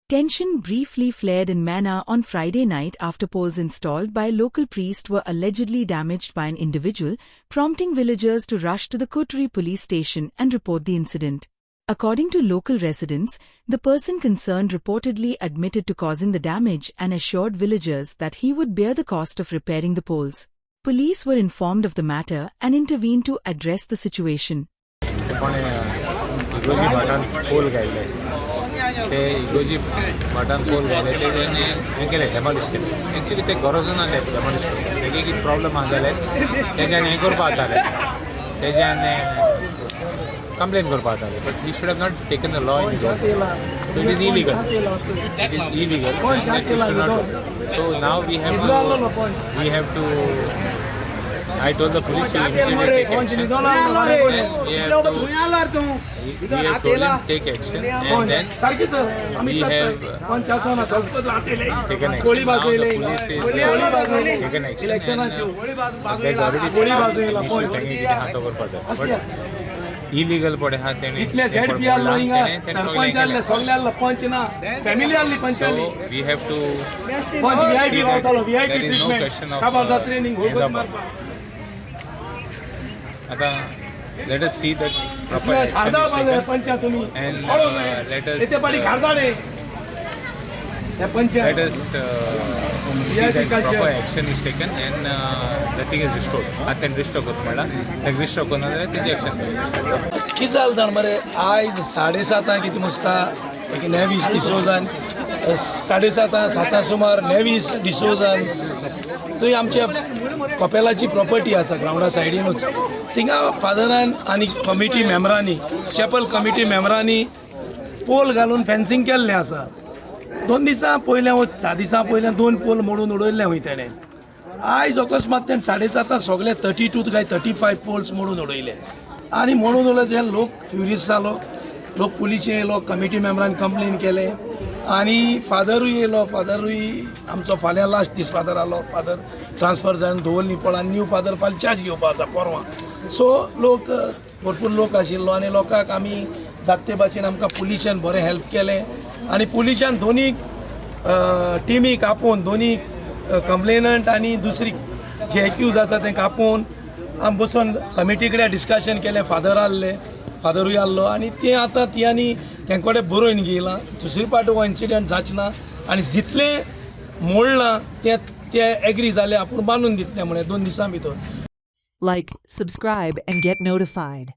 Tension briefly flared in Mannar on Friday night after poles installed by a local priest were allegedly damaged by an individual, prompting villagers to rush to the Kotturi police station and report the incident. According to local residents, the person concerned reportedly admitted to causing the damage and assured villagers that he would bear the cost of repairing the poles. Police were informed of the matter and intervened to address the situation. ते इगोजी button pole घाले तेजेने हें केलें डेमॉलिश केलें actually ते गरज ना ते डेमॉलिश करपाक तेगे कितें प्रॉब्लम आसा जाल्यार तेज्यान हें करपा जातालें तेज्यान कंप्लेन करपा जातालें but he should have not taken the law in his own so it is illegal so now we have to I told the police to immediately take action. We have told him take action, and then we have taken action. Now the police is taken action, and there's already हाथ over पडता. But illegal पडे हाथ तेणे. इतले ZPR लोईंगा सरपंचाले सगळ्याला पंच ना family आली Panchali. So we have to. पंच VIP वावतालो VIP there is no treatment. question of. खबरदार ट्रेनिंग होईल मारपा. आता let us see that proper action is taken पंचा तुम्ही and let us इथे पडी खारदाडे या पंचा let us see that proper action is taken and the thing is restored. आता restore करतो मला ते restore करना जाय त्याची action घेऊ. किती जाल जाण मरे आज 7:30 किती मुस्ता एक नेवीस डिसोजान 7:30 7 सुमार नेवीस डिसोजान तो आमच्या कपेलाची प्रॉपर्टी आसा ग्राउंडा सायडीनूच थिंगा फादरान आनी कमिटी मेंबरांनी चॅपल कमिटी मेंबरांनी पोल घालून फेन्सिंग केल्लें आसा 2 दिसां पयलें 10 दिसां पयलें 2 पोल मोडून उडयल्ले वय तेणें आयज अकस्मात तें 7:30 सगळे 32 काय 35 पोल्स मोडून उडयले आनी मोडून उडयले ते लोक फ्युरियस जालो लोक पुलीचे येयलो कमिटी मेंबरान कंप्लेन केलें आनी फादरूय येयलो फादरूय आमचो फाल्यां लास्ट दीस फादर आलो फादर ट्रान्सफर जावन धोल निपळ न्यू फादर फाल्यां चार्ज घेवपा आसा परवां सो लोक भरपूर लोक आशिल्लो आनी लोकांक आमी जाते भाशेन आमकां पुलिशेन बरें हेल्प केलें आनी पुलिशान दोनी टिमीक आपोवन दोनी कंप्लेनंट आनी दुसरी जे एक्यूज आसा तेंकां आपोवन आमी बसून कमिटी कडेन डिस्कशन केलें फादर आहले फादरूय आहलो आनी तें आतां तियांनी तेंकडे बरोवन घेयलां दुसरी पावटी हो इन्सिडेंट जाचना आनी जितलें मोडलां ते एग्री जाले आपूण बांदून दितले म्हणे 2 दिसां भितर. Like, subscribe and get notified.